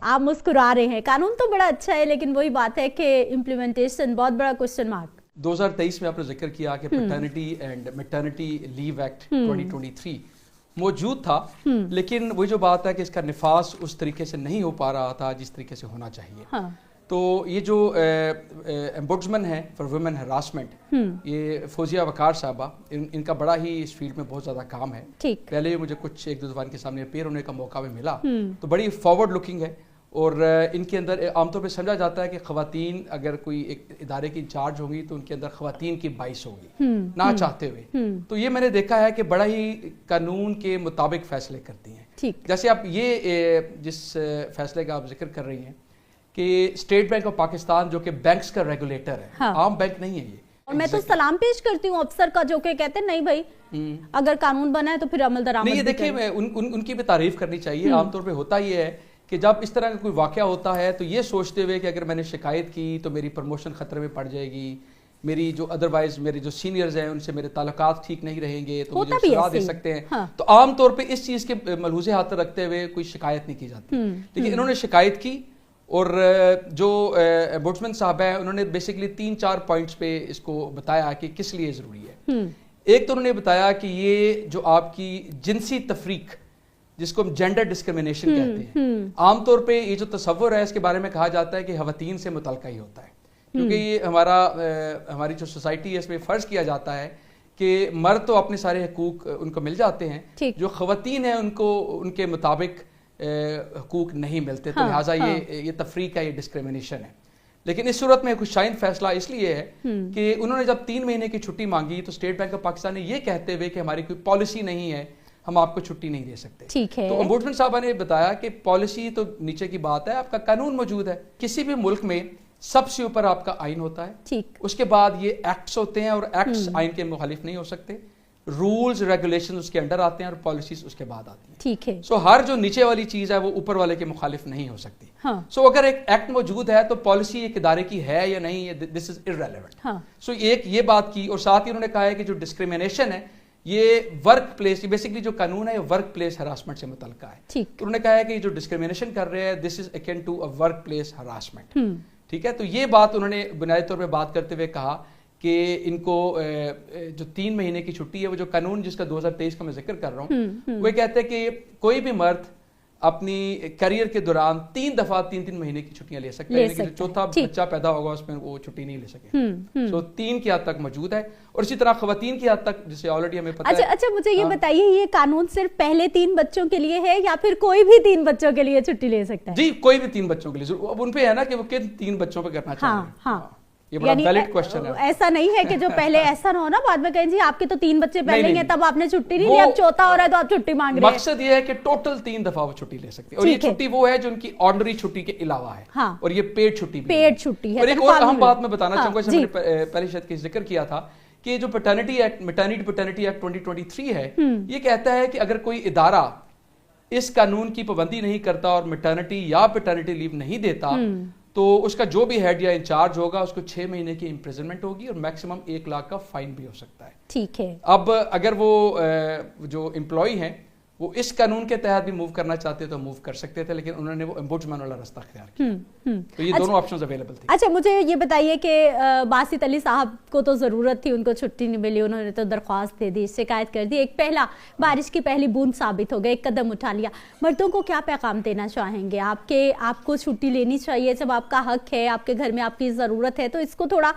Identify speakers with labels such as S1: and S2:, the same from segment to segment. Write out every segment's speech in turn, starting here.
S1: आप मुस्कुरा रहे हैं, कानून तो बड़ा अच्छा है, लेकिन वही बात है कि इम्प्लीमेंटेशन बहुत बड़ा क्वेश्चन मार्क।
S2: 2023 में आपने जिक्र किया कि paternity and maternity leave act 2023 मौजूद था, लेकिन वही जो बात है कि इसका निफास उस तरीके से नहीं हो पा रहा था जिस तरीके से होना चाहिए।
S1: हाँ।
S2: तो ये जो एम्बुड्समैन है फॉर वुमेन हरासमेंट, ये फौजिया वकार साहबा, इनका बड़ा ही इस फील्ड में बहुत ज़्यादा काम है। पहले मुझे कुछ एक दो दफा के सामने अपेयर होने का मौका भी मिला, तो बड़ी फॉरवर्ड लुकिंग है। और इनके अंदर आमतौर पे समझा जाता है कि ख़वातीन अगर कोई एक इदारे की इंचार्ज होंगी तो उनके अंदर ख़वातीन की बाइस होगी ना चाहते हुए। तो ये मैंने देखा है कि बड़ा ही कानून के मुताबिक फैसले करती हैं। जैसे आप ये जिस फैसले का आप जिक्र कर रही हैं कि स्टेट बैंक ऑफ पाकिस्तान जो कि बैंक्स का रेगुलेटर है, हाँ। आम बैंक नहीं है ये।
S1: और मैं तो सलाम पेश करती हूँ अफसर का जो कि कहते हैं नहीं भाई अगर कानून बना है तो फिर अमल दरामद।
S2: नहीं, ये देखिए उनकी भी तारीफ करनी चाहिए। आमतौर पे होता ये है कि जब इस तरह का कोई वाकया होता है तो ये सोचते हुए कि अगर मैंने शिकायत की तो मेरी प्रमोशन खतरे में पड़ जाएगी, मेरी जो अदरवाइज मेरे जो सीनियर्स हैं उनसे मेरे ताल्लुकात ठीक नहीं रहेंगे तो मुझे सलाह दे सकते हैं। हाँ। तो आमतौर पे इस चीज के मलहूज़े हाथ रखते हुए कोई शिकायत नहीं की जाती, लेकिन इन्होंने शिकायत की और जो एम्बुड्समैन साहब है उन्होंने बेसिकली 3-4 पॉइंट्स पे इसको बताया कि किस लिए जरूरी है। एक तो उन्होंने बताया कि ये जो आपकी जिनसी तफरीक जिसको हम जेंडर डिस्क्रिमिनेशन कहते हैं, आमतौर पे ये जो तस्वुर है इसके बारे में कहा जाता है कि खवातीन से मुतल्लिका ही होता है, क्योंकि ये हमारी जो सोसाइटी है इसमें फर्ज किया जाता है कि मर्द तो अपने सारे हकूक उनको मिल जाते हैं, जो खवातीन है उनको उनके मुताबिक हकूक नहीं मिलते। तो लिहाजा ये तफरीक है, ये डिस्क्रिमिनेशन है। लेकिन इस सूरत में कुछ शाइन फैसला इसलिए है कि उन्होंने जब 3 महीने की छुट्टी मांगी तो स्टेट बैंक ऑफ पाकिस्तान ने ये कहते हुए कि हमारी कोई पॉलिसी नहीं है, हम आपको छुट्टी नहीं दे सकते। ठीक है। तो ओम्बुड्समैन साहबा ने बताया कि पॉलिसी तो नीचे की बात है, आपका कानून मौजूद है। किसी भी मुल्क में सबसे ऊपर आपका आइन होता है, ठीक। उसके बाद ये एक्ट्स होते हैं और एक्ट्स आइन के मुखालिफ नहीं हो सकते, रूल्स रेगुलेशन उसके अंडर आते हैं और पॉलिसीज उसके बाद आती हैं। ठीक है। सो हर जो नीचे वाली चीज है वो ऊपर वाले के मुखालिफ नहीं हो सकती। हाँ। सो अगर एक एक्ट मौजूद है तो पॉलिसी एक इदारे की है या नहीं, दिस इज इररेलेवेंट। हाँ। सो एक ये बात की, और साथ ही उन्होंने कहा है कि जो डिस्क्रिमिनेशन है ये वर्क प्लेस, बेसिकली जो कानून है ये वर्क प्लेस हरासमेंट से मुतल्लिका है। ठीक। तो उन्होंने कहा है कि जो डिस्क्रिमिनेशन कर रहे हैं this is akin to a work place harassment. ठीक है। तो ये बात उन्होंने बुनियादी तौर पे बात करते हुए कहा कि इनको जो 3 महीने की छुट्टी है, वो जो कानून जिसका 2023 का मैं जिक्र कर रहा हूँ, वो कहते हैं कि कोई भी मर्द अपनी करियर के दौरान 3 दफा 3-3 महीने की छुट्टियां ले सकता है, लेकिन जो चौथा बच्चा पैदा होगा उसमें वो छुट्टी नहीं ले सके। सो 3 की हद तक मौजूद है, और इसी तरह खवातीन की हद तक जिसे ऑलरेडी हमें पता है।
S1: अच्छा, मुझे ये बताइए, ये कानून सिर्फ पहले 3 बच्चों के लिए है या फिर कोई भी 3 बच्चों के लिए छुट्टी ले सकता है?
S2: जी, कोई भी 3 बच्चों के लिए। अब उन पे है ना कि वो किन 3 बच्चों पे करना चाहिए। हाँ। ये बड़ा वैलिड क्वेश्चन है।
S1: ऐसा नहीं है कि जो पहले ऐसा ना हो ना बाद में कहें जी आपके तो 3 बच्चे पहले ही हैं तब आपने छुट्टी नहीं ली, अब चौथा हो रहा है तो आप छुट्टी मांग रहे हैं।
S2: मकसद ये है कि टोटल 3 दफा वो छुट्टी ले सकते हैं, और ये छुट्टी वो है जो उनकी ऑर्डिनरी छुट्टी के अलावा है। हाँ। और ये पेड छुट्टी भी है। और एक और अहम बात मैं बताना चाहूंगा, जैसे मैंने पहले शायद की जिक्र किया था कि जो पैटर्निटी एक्ट 2023 है, ये कहता है कि अगर कोई इदारा इस कानून की पाबंदी नहीं करता और मैटरनिटी या पैटर्निटी लीव नहीं देता तो उसका जो भी हेड या इंचार्ज होगा उसको 6 महीने की इम्प्रिजनमेंट होगी और मैक्सिमम 1 लाख का फाइन भी हो सकता है। ठीक है। अब अगर वो जो एम्प्लॉय हैं वो इस कानून के तहत भी मूव करना चाहते तो मूव कर सकते थे, लेकिन उन्होंने वो एम्बुड्समैन वाला रास्ता अख्तियार किया। तो ये दोनों ऑप्शंस अवेलेबल थे।
S1: अच्छा, मुझे ये बताइए कि बासित अली साहब को तो जरूरत थी, उनको छुट्टी नहीं मिली, उन्होंने तो दरख्वास्त दे दी, शिकायत कर दी, एक पहला बारिश की पहली बूंद साबित हो गई, एक कदम उठा लिया। मर्दों को क्या पैगाम देना चाहेंगे? आपको छुट्टी लेनी चाहिए जब आपका हक है, आपके घर में आपकी जरूरत है, तो इसको थोड़ा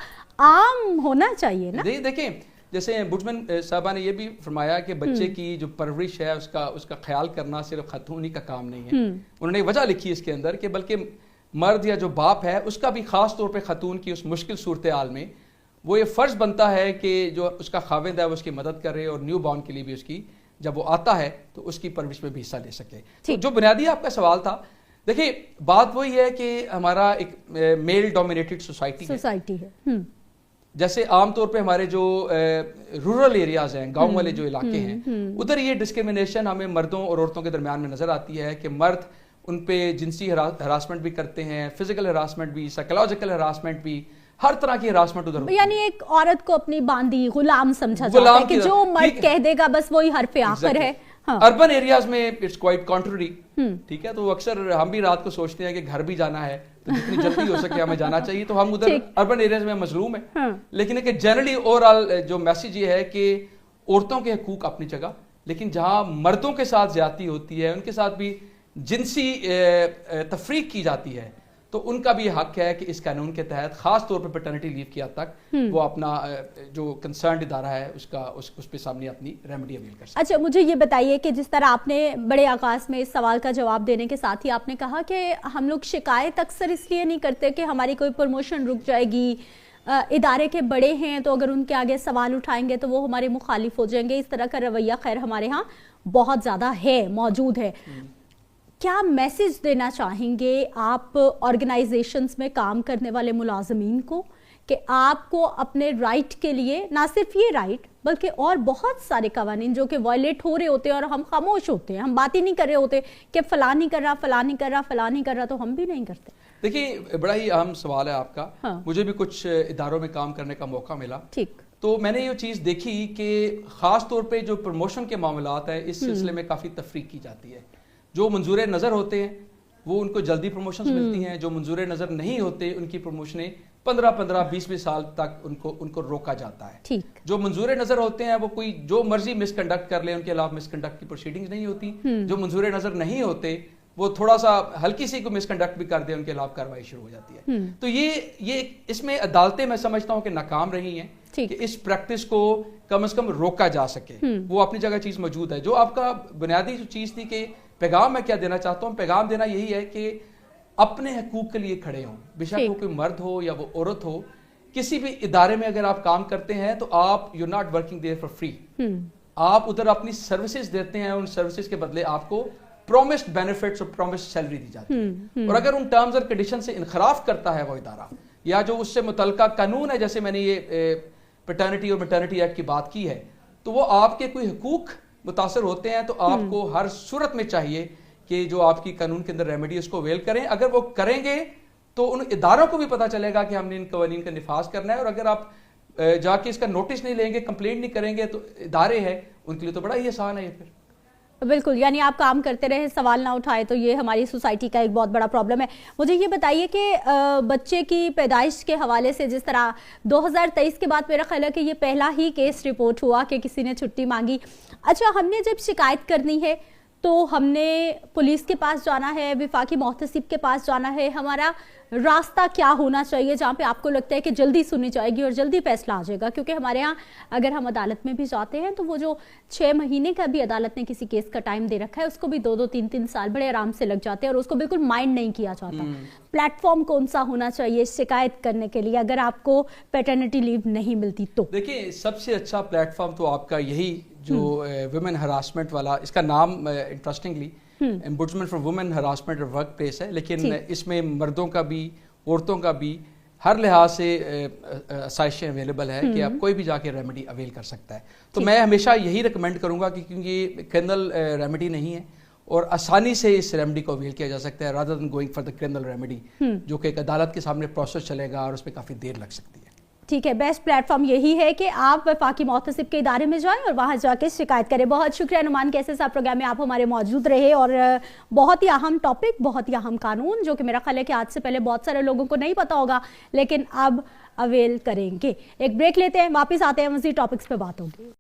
S1: आम होना चाहिए ना।
S2: देखें, जैसे एम्बुड्समैन साहबा ने यह भी फरमाया कि बच्चे की जो परवरिश है उसका ख्याल करना सिर्फ खातून ही का काम नहीं है। उन्होंने वजह लिखी इसके अंदर कि बल्कि मर्द या जो बाप है उसका भी खास तौर पे खातून की उस मुश्किल सूरत हाल में वो ये फर्ज बनता है कि जो उसका खाविंद है वो उसकी मदद करे, और न्यू बॉर्न के लिए भी उसकी जब वो आता है तो उसकी परवरिश में भी हिस्सा ले सके। तो जो बुनियादी आपका सवाल था, देखिए बात वही है कि हमारा एक मेल डोमिनेटेड सोसाइटी है। जैसे आमतौर पे हमारे जो रूरल एरियाज हैं, गांव वाले जो इलाके हैं, उधर ये डिस्क्रिमिनेशन हमें मर्दों और औरतों के दरमियान में नजर आती है कि मर्द उन पे जिनसी हरासमेंट भी करते हैं, फिजिकल हरासमेंट भी, साइकोलॉजिकल हरासमेंट भी, हर तरह की हरासमेंट उधर होती है।
S1: यानी एक औरत को अपनी बांदी गुलाम समझा जाता है कि जो मर्द कह देगा बस वही हर पे आखिर है,
S2: अर्बन एरियाज में इट्स क्वाइट कॉन्ट्ररी, ठीक है। तो अक्सर हम भी रात को सोचते हैं कि घर भी जाना है तो जितनी जल्दी हो सके हमें जाना चाहिए, तो हम उधर अर्बन एरियाज में मजलूम है। लेकिन कि जनरली ओवरऑल जो मैसेज ये है कि औरतों के हकूक अपनी जगह, लेकिन जहां मर्दों के साथ ज्यादती होती है, उनके साथ भी जिनसी तफरीक की जाती है, तो उनका भी हक है कि इस कानून के तहत खास तौर पर पैटर्निटी लीव की हद तक वो अपना जो कंसर्न इदारा है उस पे सामने अपनी रेमेडी अवेल कर सकते।
S1: अच्छा, मुझे ये बताइए कि जिस तरह आपने बड़े आगाज में इस सवाल का जवाब देने के साथ ही आपने कहा कि हम लोग शिकायत अक्सर इसलिए नहीं करते कि हमारी कोई प्रमोशन रुक जाएगी, इदारे के बड़े हैं तो अगर उनके आगे सवाल उठाएंगे तो वो हमारे मुखालिफ हो जाएंगे। इस तरह का रवैया खैर हमारे यहाँ बहुत ज़्यादा है, मौजूद है। क्या मैसेज देना चाहेंगे आप ऑर्गेनाइजेशंस में काम करने वाले मुलाजमीन को कि आपको अपने राइट के लिए, ना सिर्फ ये राइट बल्कि और बहुत सारे कवानीन जो कि वायलेट हो रहे होते हैं और हम खामोश होते हैं, हम बात ही नहीं कर रहे होते कि फलां नहीं कर रहा, फलां नहीं कर रहा, फलां नहीं कर रहा, तो हम भी नहीं करते।
S2: देखिए, बड़ा ही अहम सवाल है आपका। हाँ। मुझे भी कुछ इदारों में काम करने का मौका मिला, ठीक, तो मैंने ये चीज़ देखी कि ख़ास तौर पे जो प्रमोशन के मामलात है इस सिलसिले में काफ़ी तफरीक की जाती है। जो मंजूर नज़र होते हैं वो उनको जल्दी प्रमोशंस मिलती हैं, जो मंजूर नज़र नहीं होते उनकी प्रमोशनें 15-15, 20-20 साल तक उनको रोका जाता है। ठीक। जो मंजूर नज़र होते हैं वो कोई जो मर्जी मिसकंडक्ट कर ले, उनके खिलाफ मिसकंडक्ट की प्रोसीडिंग्स नहीं होती। जो मंजूर नज़र नहीं होते वो थोड़ा सा हल्की सी को मिसकंडक्ट भी कर दे, उनके खिलाफ कार्रवाई शुरू हो जाती है। तो ये इसमें अदालतें मैं समझता हूँ कि नाकाम रही हैं कि इस प्रैक्टिस को कम से कम रोका जा सके। वो अपनी जगह चीज मौजूद है। जो आपका बुनियादी जो चीज थी कि पैगाम मैं क्या देना चाहता हूँ, पैगाम देना यही है कि अपने हकूक के लिए खड़े हों, बेशक वो कोई मर्द हो या वो औरत हो। किसी भी इदारे में अगर आप काम करते हैं तो आप you not working there for free, आप उधर अपनी सर्विसेज देते हैं, उन सर्विसेज के बदले आपको प्रॉमिस्ड बेनिफिट्स और प्रॉमिस्ड सैलरी दी जाती है। और अगर उन टर्म्स और कंडीशन से इनखराफ करता है वो इदारा या जो उससे मुतल्लिका कानून है, जैसे मैंने ये पैटर्निटी और मैटर्निटी एक्ट की बात की है, तो वो आपके कोई हकूक मुतासर होते हैं, तो आपको हर सूरत में चाहिए कि जो आपकी कानून के अंदर रेमेडी उसको अवेल करें। अगर वो करेंगे तो उन इदारों को भी पता चलेगा कि हमने इन कवानीन का निफाज करना है। और अगर आप जाके इसका नोटिस नहीं लेंगे, कंप्लेंट नहीं करेंगे, तो इदारे हैं उनके लिए तो बड़ा ही आसान है ये। फिर
S1: बिल्कुल, यानी आप काम करते रहे, सवाल ना उठाए, तो ये हमारी सोसाइटी का एक बहुत बड़ा प्रॉब्लम है। मुझे ये बताइए कि बच्चे की पैदाइश के हवाले से जिस तरह 2023 के बाद मेरा ख्याल है कि ये पहला ही केस रिपोर्ट हुआ कि किसी ने छुट्टी मांगी। अच्छा, हमने जब शिकायत करनी है तो हमने पुलिस के पास जाना है, विफाकी मोहतसिब के पास जाना है, हमारा रास्ता क्या होना चाहिए जहाँ पे आपको लगता है कि जल्दी सुनी जाएगी और जल्दी फैसला आ जाएगा? क्योंकि हमारे यहाँ अगर हम अदालत में भी जाते हैं तो वो जो 6 महीने का भी अदालत ने किसी केस का टाइम दे रखा है उसको भी 2-2, 3-3 साल बड़े आराम से लग जाते हैं और उसको बिल्कुल माइंड नहीं किया जाता। प्लेटफॉर्म कौन सा होना चाहिए शिकायत करने के लिए अगर आपको पैटर्निटी लीव नहीं मिलती? तो देखिए,
S2: सबसे अच्छा प्लेटफॉर्म तो आपका यही जो वुमेन हरासमेंट वाला, इसका नाम interestingly ombudsman for women harassment workplace है, लेकिन इसमें मर्दों का भी औरतों का भी हर लिहाज से आसाइशें अवेलेबल है कि आप कोई भी जाके रेमेडी अवेल कर सकता है। तो मैं हमेशा यही रिकमेंड करूंगा कि क्योंकि ये क्रिमिनल रेमेडी नहीं है और आसानी से इस रेमेडी को अवेल किया जा सकता है rather than going for the criminal remedy, जो कि एक अदालत के सामने प्रोसेस चलेगा और उस पर काफ़ी देर लग सकती है।
S1: ठीक है, बेस्ट प्लेटफॉर्म यही है कि आप वफाकी मोहतसिब के इदारे में जाएं और वहां जाके शिकायत करें। बहुत शुक्रिया नुमान कैसे साहब, प्रोग्राम में आप हमारे मौजूद रहे और बहुत ही अहम टॉपिक, बहुत ही अहम कानून जो कि मेरा ख्याल है कि आज से पहले बहुत सारे लोगों को नहीं पता होगा लेकिन अब अवेल करेंगे। एक ब्रेक लेते हैं, वापस आते हैं, मज़ीद टॉपिक्स पे बात होगी।